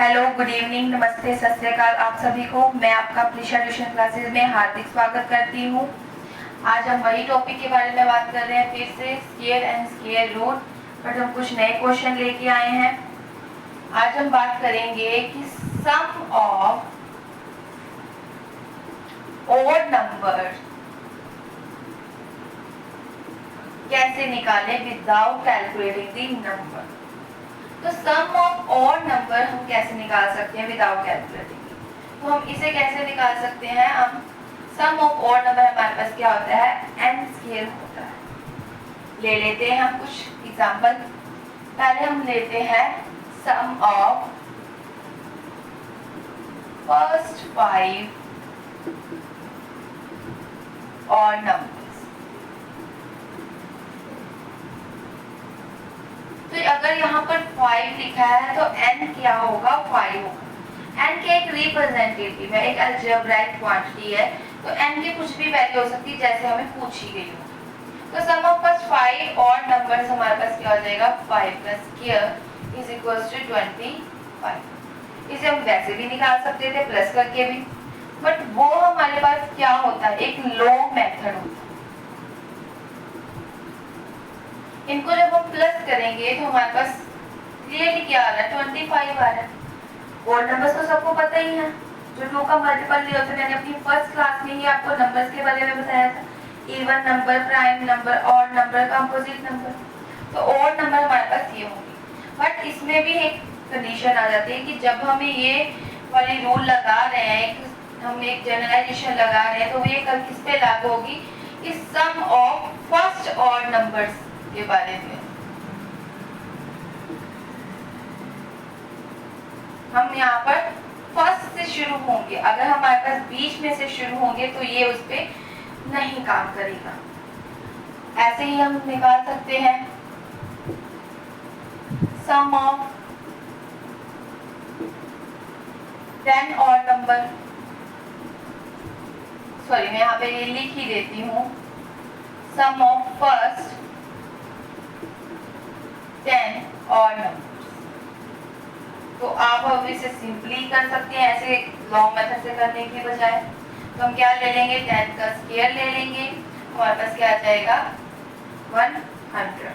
Hello, good evening, नमस्ते, सत श्री अकाल आप सभी को। मैं आपका प्रिशा ट्यूशन क्लासेस में हार्दिक स्वागत करती हूँ। आज हम वही टॉपिक के बारे में बात कर रहे हैं, फिर से square and square root, but हम कुछ नए क्वेश्चन लेके आए हैं। आज हम बात करेंगे कि सम ऑफ ऑड नंबर कैसे निकालें विदाउट कैलकुलेटिंग द नंबर। तो सम ऑफ ऑड नंबर हम कैसे निकाल सकते हैं विदाउट कैलकुलेटिंग। तो हम इसे कैसे निकाल सकते हैं, हम सम ऑफ ऑड नंबर हमारे पास क्या होता है, एन स्क्वायर होता है। ले लेते हैं हम कुछ एग्जांपल। पहले हम लेते हैं सम ऑफ फर्स्ट 5 ऑड नंबर्स। तो अगर यहाँ पर 5 लिखा है तो n क्या होगा, 5 होगा। n के एक रिप्रेजेंटेटिव है, एक अलजेब्राइक क्वांटिटी है, तो n की कुछ भी वैल्यू हो सकती है जैसे हमें पूछी गई हो। तो sum of first 5 odd numbers हमारे पास क्या हो जाएगा, 5 plus square is equals to 25। इसे हम वैसे भी निकाल सकते थे प्लस करके भी, बट वो हमारे पास क्या होता है, एक लॉन्ग मेथड होता है। इनको जब हम प्लस करेंगे तो हमारे पास क्लियरली क्या आ रहा है, 25 आ रहा है। ऑड नंबर्स तो सबको पता ही है, जो 2 का मल्टीपल नहीं होता। मैंने अपनी फर्स्ट क्लास में ही आपको नंबर्स के बारे में बताया था, even number, prime number, odd number, composite number. तो ऑड नंबर हमारे पास ये होंगे, बट इसमें भी एक कंडीशन आ जाती है कि जब हमें ये वाली रूल लगा रहे हैं, हम एक जनरलाइजेशन लगा रहे हैं, तो ये कल किस पे लागू होगी, इस सम ऑफ फर्स्ट ऑड नंबर्स के बारे में। हम यहाँ पर फर्स्ट से शुरू होंगे, अगर हमारे पास बीच में से शुरू होंगे तो ये उस पे नहीं काम करेगा। ऐसे ही हम निकाल सकते हैं सम ऑफ 10 ऑड नंबर। सॉरी, मैं यहाँ पे ये लिख ही देती हूँ, सम ऑफ फर्स्ट 10 ऑड नंबर। तो आप अब इसे सिंपली कर सकते हैं ऐसे लॉन्ग मेथड से करने के बजाय। तो हम क्या ले लेंगे, 10 का स्क्वायर ले लेंगे, हमारे पास क्या आ जाएगा, 100।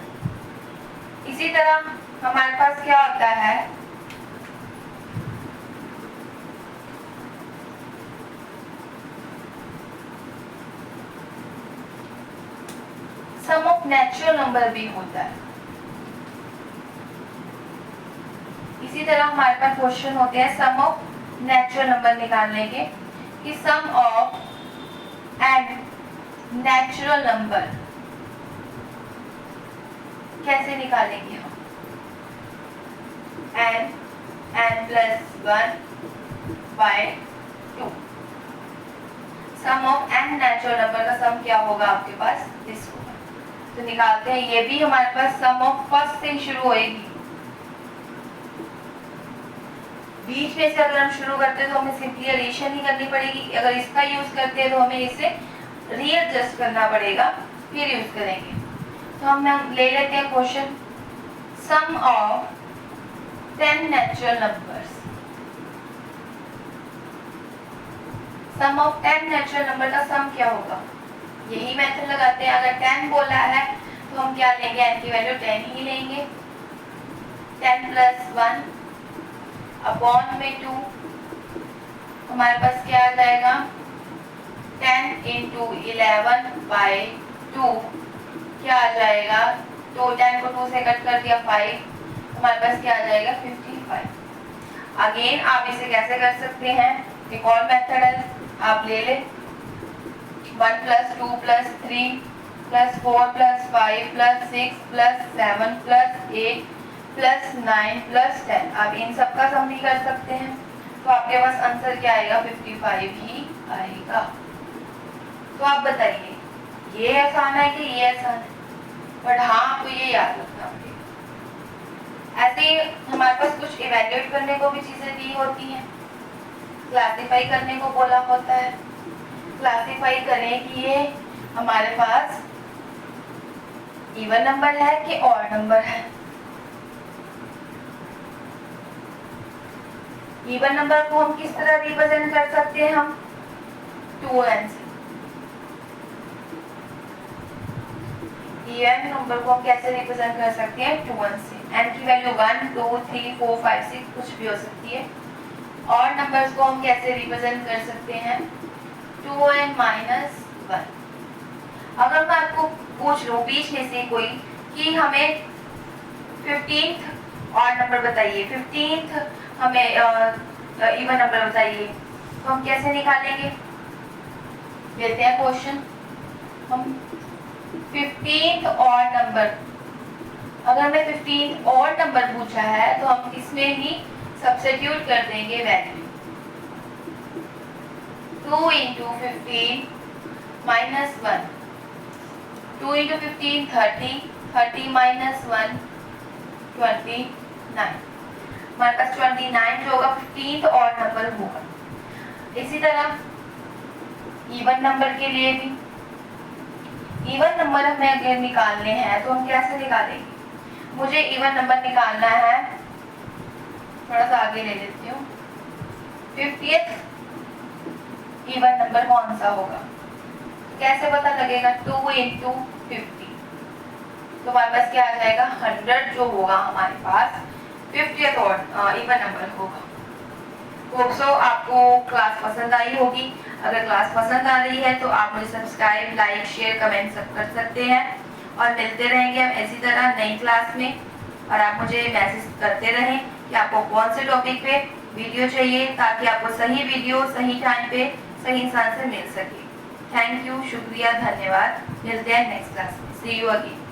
इसी तरह हमारे पास क्या होता है, सम ऑफ नेचुरल नंबर भी होता है। इसी तरह हमारे पास क्वेश्चन होते हैं सम ऑफ नेचुरल नंबर निकालने के, कि sum of n natural number कैसे निकालेंगे हम, n plus 1/2। Sum of n natural number का सम क्या होगा आपके पास, दिस होगा। तो निकालते हैं, ये भी हमारे पास सम ऑफ फर्स्ट से ही शुरू होएगी। बीच में से अगर हम शुरू करते हैं तो हमें सिंपली एडिशन ही करनी पड़ेगी। अगर इसका यूज करते हैं तो हमें इसे रीएडजस्ट करना पड़ेगा, फिर यूज करेंगे। तो हम ले लेते हैं question, sum of 10 natural numbers. Sum of 10 natural number का सम क्या होगा, यही मेथड लगाते हैं। अगर 10 बोला है तो हम क्या लेंगे, n की वैल्यू 10 ही लेंगे। 10 प्लस 1 अपॉन में 2, हमारे पास क्या आ जाएगा, 10 इंटू 11/2 क्या आ जाएगा, तो 10 को 2 से कट कर दिया 5, हमारे पास क्या आ जाएगा, 55। अगेन आप इसे कैसे कर सकते हैं, एक और मेथड है, आप ले ले 1 plus 2 plus 3 plus 4 plus 5 plus 6 plus 7 plus 8 plus 9 plus 10। आप इन सब का सम भी कर सकते हैं, तो आपके पास आंसर क्या आएगा, 55 ही आएगा। तो आप बताइए, ये आसान है कि ये आसान है, बट हाँ आपको ये याद रखना पड़ेगा। ऐसे ही हमारे पास कुछ इवैल्यूएट करने को भी चीजें दी होती हैं, क्लासिफाई करने को बोला होता है। क्लासिफाई करें कि ये हमारे पास इवन नंबर है कि ऑड नंबर है। इवन नंबर को हम किस तरह रिप्रेजेंट कर सकते हैं? हम 2n से। इवन नंबर को हम कैसे रिप्रेजेंट कर सकते हैं? 2n से। n की वैल्यू 1, 2, 3, 4, 5, 6 कुछ भी हो सकती है। और नंबर्स को हम कैसे रिप्रेजेंट कर सकते हैं? 2n minus 1। अगर मैं आपको पूछ लूं बीच में से कोई कि हमें 15th ऑड नंबर बताइए, 15th हमें इवन नंबर बताइए, तो हम कैसे निकालेंगे? लेते हैं क्वेश्चन। हम 15th ऑड नंबर, अगर मैं 15th ऑड नंबर पूछा है तो हम इसमें ही सब्स्टिट्यूट कर देंगे value. 2 into 15 minus 1, 2 into 15 30, 30 minus 1 29। हमारे पास 29 जो होगा 15th ऑड नंबर होगा। इसी तरह इवन नंबर के लिए भी, इवन नंबर हमें अगर निकालने हैं तो हम कैसे निकालेंगे? मुझे इवन नंबर निकालना है, थोड़ा सा आगे ले लेती हूँ। 50th इवन नंबर कौन सा होगा? कैसे पता लगेगा? 2 इंटू 50, तो हमारे पास क्या आ जाएगा? 100 जो होगा हमारे पास 50th ऑड इवन नंबर होगा। होप्सो आपको क्लास पसंद आई होगी। अगर क्लास पसंद आ रही है तो आप मुझे सब्सक्राइब, लाइक, शेयर, कमेंट सब कर सकते हैं और मिलते रहेंगे हम इसी तरह नई क्लास में। और आप मुझे मैसेज करते रहें कि आपको कौन से टॉपिक पे वीडियो चाहिए, ताकि आपको सही वीडियो सही टाइम पे सही इंसान से मिल सके। थैंक यू, शुक्रिया, धन्यवाद। मिलते हैं नेक्स्ट क्लास में। सी यू अगेन।